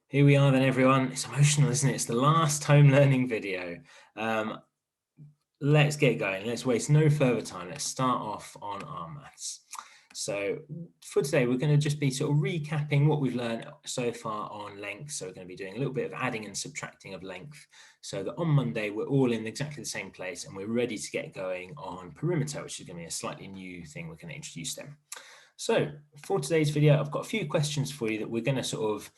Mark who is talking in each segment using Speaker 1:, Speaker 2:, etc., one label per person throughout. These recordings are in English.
Speaker 1: Here we are then, everyone. It's emotional, isn't it? It's the last home learning video. Let's get going. Let's waste no further time. Let's start off on our maths. So for today, we're going to just be sort of recapping what we've learned so far on length. So we're going to be doing a little bit of adding and subtracting of length so that on Monday, we're all in exactly the same place and we're ready to get going on perimeter, which is going to be a slightly new thing we're going to introduce them. So for today's video, I've got a few questions for you that we're going to sort of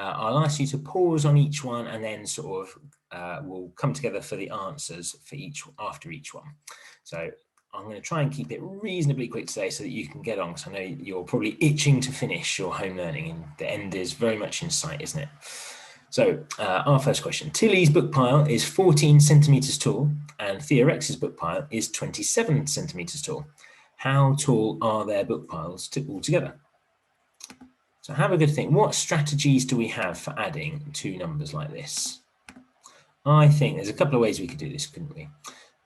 Speaker 1: I'll ask you to pause on each one and then sort of we'll come together for the answers for after each one. So I'm going to try and keep it reasonably quick today so that you can get on, because I know you're probably itching to finish your home learning and the end is very much in sight, isn't it? So our first question, Tilly's book pile is 14 centimeters tall and Theorex's book pile is 27 centimeters tall. How tall are their book piles altogether? So have a good think. What strategies do we have for adding two numbers like this? I think there's a couple of ways we could do this, couldn't we?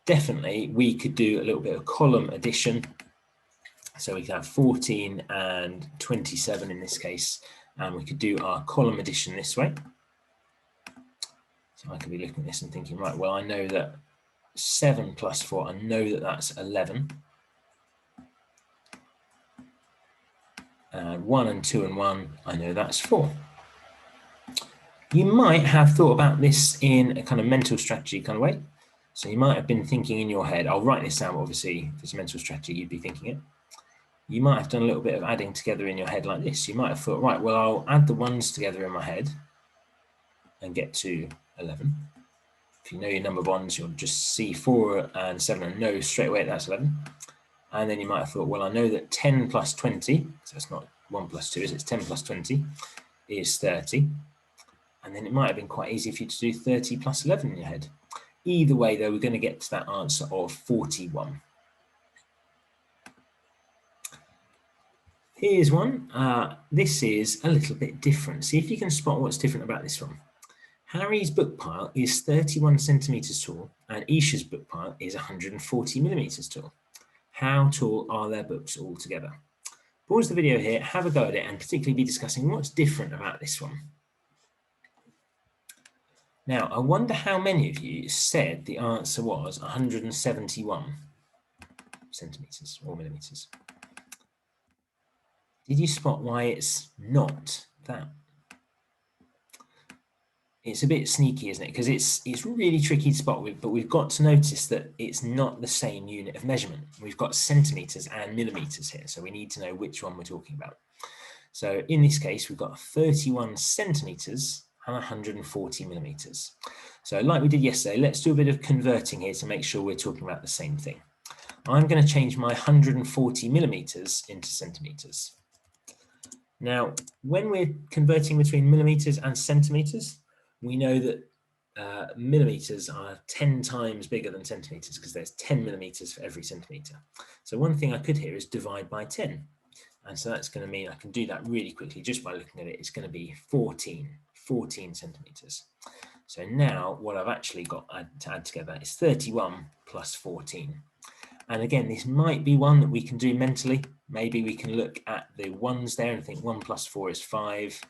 Speaker 1: Definitely, we could do a little bit of column addition. So we could have 14 and 27 in this case, and we could do our column addition this way. So I could be looking at this and thinking, right, well, I know that 7 plus 4, I know that that's 11. And 1 and 2 and 1, I know that's 4. You might have thought about this in a kind of mental strategy kind of way. So you might have been thinking in your head, I'll write this down, obviously, if it's a mental strategy, you'd be thinking it. You might have done a little bit of adding together in your head like this. You might have thought, right, well, I'll add the ones together in my head and get to 11. If you know your number ones, you'll just see 4 and 7 and know straight away that's 11. And then you might have thought, well, I know that 10 plus 20, so it's not 1 plus 2, it's 10 plus 20 is 30. And then it might have been quite easy for you to do 30 plus 11 in your head. Either way, though, we're going to get to that answer of 41. Here's one. This is a little bit different. See if you can spot what's different about this one. Harry's book pile is 31 centimeters tall and Isha's book pile is 140 millimeters tall. How tall are their books all together? Pause the video here, have a go at it, and particularly be discussing what's different about this one. Now, I wonder how many of you said the answer was 171 centimeters or millimeters. Did you spot why it's not that? It's a bit sneaky, isn't it? Because it's really tricky to spot, but we've got to notice that it's not the same unit of measurement. We've got centimeters and millimeters here, so we need to know which one we're talking about. So in this case, we've got 31 centimeters and 140 millimeters. So like we did yesterday, let's do a bit of converting here to make sure we're talking about the same thing. I'm going to change my 140 millimeters into centimeters. Now, when we're converting between millimeters and centimeters, we know that millimeters are 10 times bigger than centimeters because there's 10 millimeters for every centimeter. So one thing I could here is divide by 10. And so that's going to mean I can do that really quickly just by looking at it. It's going to be 14 centimeters. So now what I've actually got to add together is 31 plus 14. And again, this might be one that we can do mentally. Maybe we can look at the ones there and think 1 plus 4 is 5.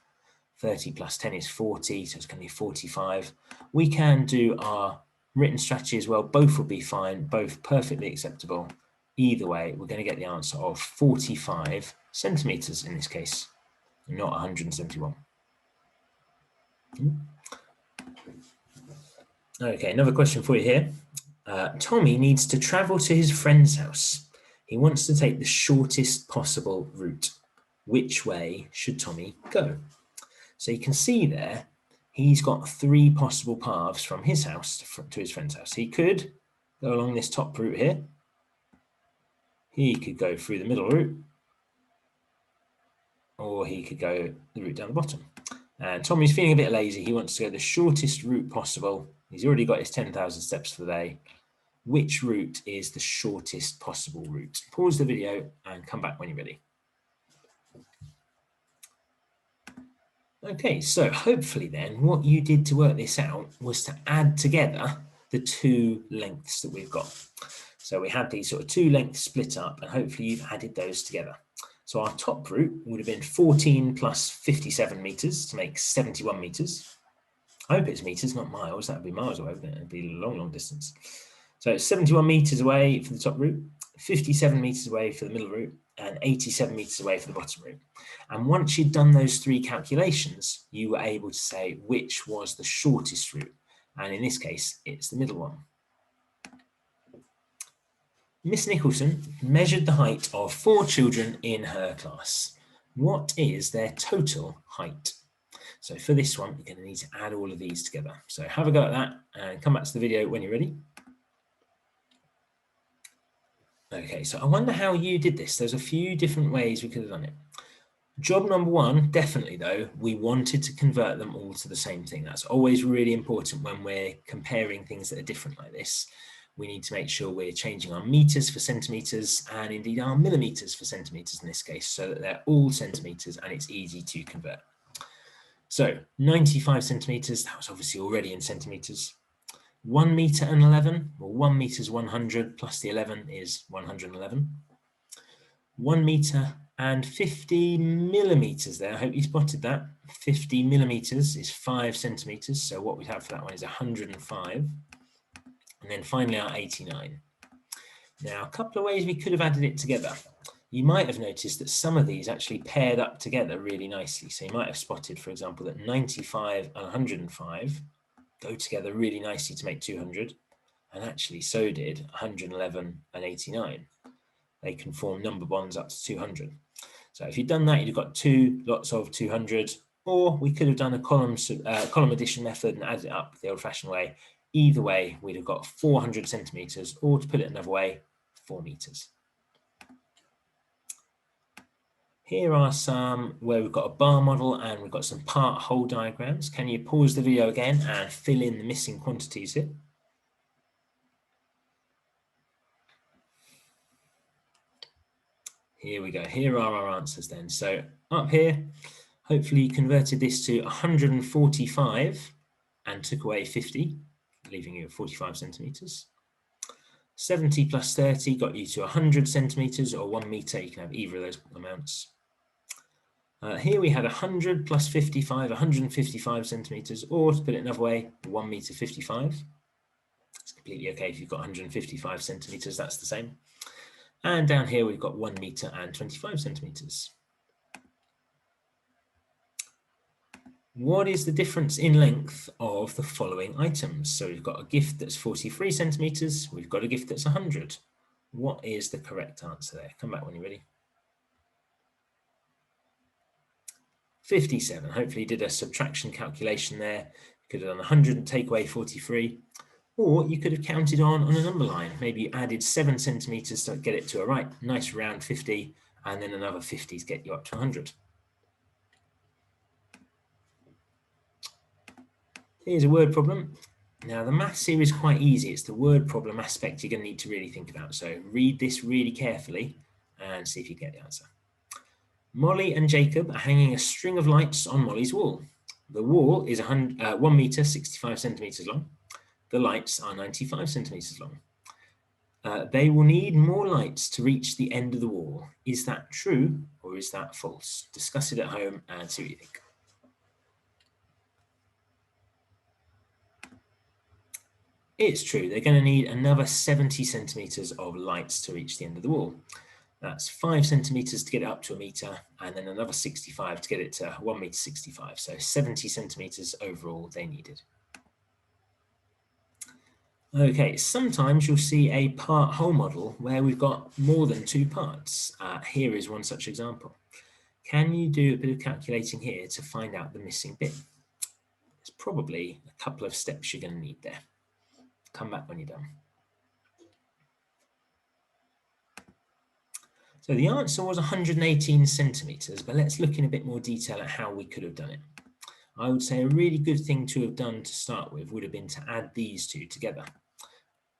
Speaker 1: 30 plus 10 is 40, so it's going to be 45. We can do our written strategy as well. Both will be fine, both perfectly acceptable. Either way, we're going to get the answer of 45 centimeters in this case, not 171. Okay, another question for you here. Tommy needs to travel to his friend's house. He wants to take the shortest possible route. Which way should Tommy go? So you can see there, he's got 3 possible paths from his house to his friend's house. He could go along this top route here. He could go through the middle route, or he could go the route down the bottom. And Tommy's feeling a bit lazy. He wants to go the shortest route possible. He's already got his 10,000 steps for the day. Which route is the shortest possible route? Pause the video and come back when you're ready. Okay, so hopefully then what you did to work this out was to add together the 2 lengths that we've got. So we had these sort of 2 lengths split up and hopefully you've added those together. So our top route would have been 14 plus 57 meters to make 71 meters. I hope it's meters, not miles. That would be miles away, wouldn't it? It'd be a long, long distance. So 71 meters away for the top route, 57 meters away for the middle route, and 87 meters away for the bottom route. And once you'd done those three calculations, you were able to say which was the shortest route. And in this case, it's the middle one. Miss Nicholson measured the height of 4 children in her class. What is their total height? So for this one, you're going to need to add all of these together. So have a go at that and come back to the video when you're ready. Okay, so I wonder how you did this. There's a few different ways we could have done it. Job number one, definitely though, we wanted to convert them all to the same thing. That's always really important when we're comparing things that are different like this. We need to make sure we're changing our meters for centimeters and indeed our millimeters for centimeters in this case, so that they're all centimeters and it's easy to convert. So 95 centimeters, that was obviously already in centimeters. 1 meter and 11, well, 1 meter is 100 plus the 11 is 111. 1 meter and 50 millimeters there. I hope you spotted that. 50 millimeters is 5 centimeters. So what we have for that one is 105. And then finally our 89. Now, a couple of ways we could have added it together. You might have noticed that some of these actually paired up together really nicely. So you might have spotted, for example, that 95 and 105 go together really nicely to make 200. And actually so did 111 and 89. They can form number bonds up to 200. So if you'd done that, you'd have got 2 lots of 200, or we could have done a column addition method and added it up the old-fashioned way. Either way, we'd have got 400 centimeters, or to put it another way, 4 meters. Here are some where we've got a bar model and we've got some part whole diagrams. Can you pause the video again and fill in the missing quantities here? Here we go. Here are our answers then. So up here, hopefully you converted this to 145 and took away 50, leaving you at 45 centimeters. 70 plus 30 got you to 100 centimeters or 1 meter. You can have either of those amounts. Here we had 100 plus 55, 155 centimeters, or to put it another way, 1 meter 55. It's completely okay if you've got 155 centimeters, that's the same. And down here, we've got 1 meter and 25 centimeters. What is the difference in length of the following items? So we've got a gift that's 43 centimeters. We've got a gift that's 100. What is the correct answer there? Come back when you're ready. 57. Hopefully you did a subtraction calculation there. You could have done 100 and take away 43. Or you could have counted on a number line. Maybe you added 7 centimeters to get it to a right, nice round 50, and then another 50 to get you up to 100. Here's a word problem. Now the maths here is quite easy. It's the word problem aspect you're going to need to really think about. So read this really carefully and see if you get the answer. Molly and Jacob are hanging a string of lights on Molly's wall. The wall is 1 meter, 65 centimeters long. The lights are 95 centimeters long. They will need more lights to reach the end of the wall. Is that true or is that false? Discuss it at home and see what you think. It's true. They're going to need another 70 centimeters of lights to reach the end of the wall. That's 5 centimeters to get it up to a meter, and then another 65 to get it to 1 meter 65. So 70 centimeters overall they needed. Okay, sometimes you'll see a part whole model where we've got more than 2 parts. Here is one such example. Can you do a bit of calculating here to find out the missing bit? There's probably a couple of steps you're going to need there. Come back when you're done. So the answer was 118 centimeters, but let's look in a bit more detail at how we could have done it. I would say a really good thing to have done to start with would have been to add these two together.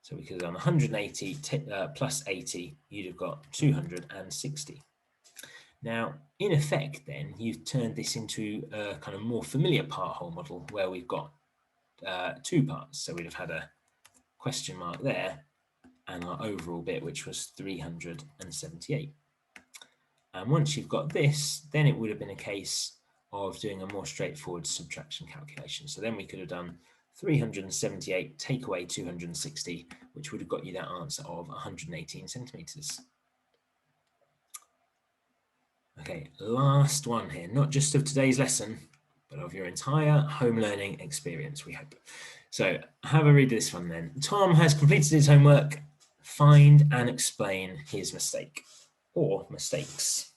Speaker 1: So we could have done 180 plus 80, you'd have got 260. Now, in effect, then, you've turned this into a kind of more familiar part whole model where we've got 2 parts. So we'd have had a question mark there and our overall bit, which was 378. And once you've got this, then it would have been a case of doing a more straightforward subtraction calculation. So then we could have done 378 take away 260, which would have got you that answer of 118 centimeters. Okay, last one here, not just of today's lesson, but of your entire home learning experience, we hope. So have a read of this one then. Tom has completed his homework. Find and explain his mistake or mistakes.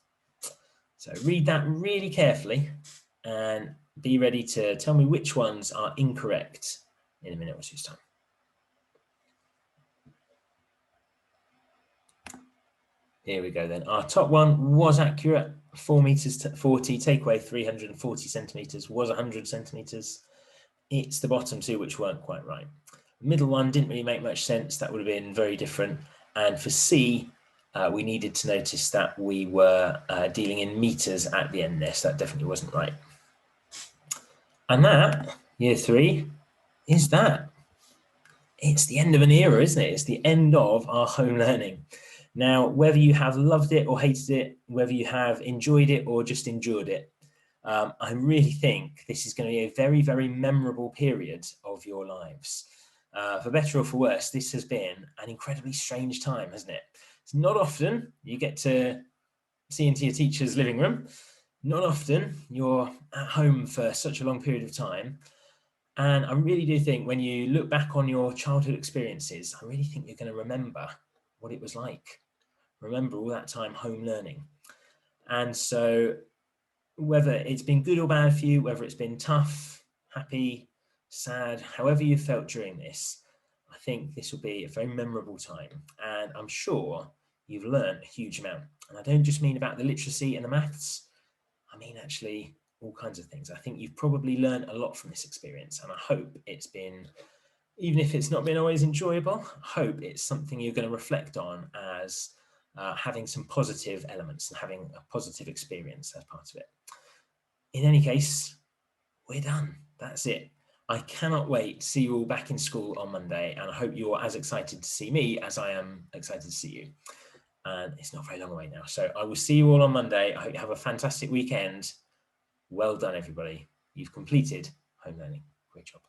Speaker 1: So read that really carefully and be ready to tell me which ones are incorrect in a minute or two's time. Here we go then. Our top one was accurate. 4 meters to 40, take away 340 centimeters was 100 centimeters. It's the bottom two which weren't quite right. The middle one didn't really make much sense. That would have been very different. And for C, we needed to notice that we were dealing in meters at the end there. So that definitely wasn't right. And that, year 3, is that. It's the end of an era, isn't it? It's the end of our home learning. Now, whether you have loved it or hated it, whether you have enjoyed it or just endured it, I really think this is going to be a very, very memorable period of your lives. For better or for worse, this has been an incredibly strange time, hasn't it? It's not often you get to see into your teacher's living room. Not often you're at home for such a long period of time. And I really do think when you look back on your childhood experiences, I really think you're going to remember what it was like. Remember all that time home learning. And so whether it's been good or bad for you, whether it's been tough, happy, sad, however you felt during this, I think this will be a very memorable time. And I'm sure you've learned a huge amount. And I don't just mean about the literacy and the maths. I mean, actually, all kinds of things. I think you've probably learned a lot from this experience. And I hope it's been, even if it's not been always enjoyable, I hope it's something you're going to reflect on as having some positive elements and having a positive experience as part of it. In any case, we're done. That's it. I cannot wait to see you all back in school on Monday, and I hope you're as excited to see me as I am excited to see you. And it's not very long away now. So I will see you all on Monday. I hope you have a fantastic weekend. Well done, everybody. You've completed home learning. Great job.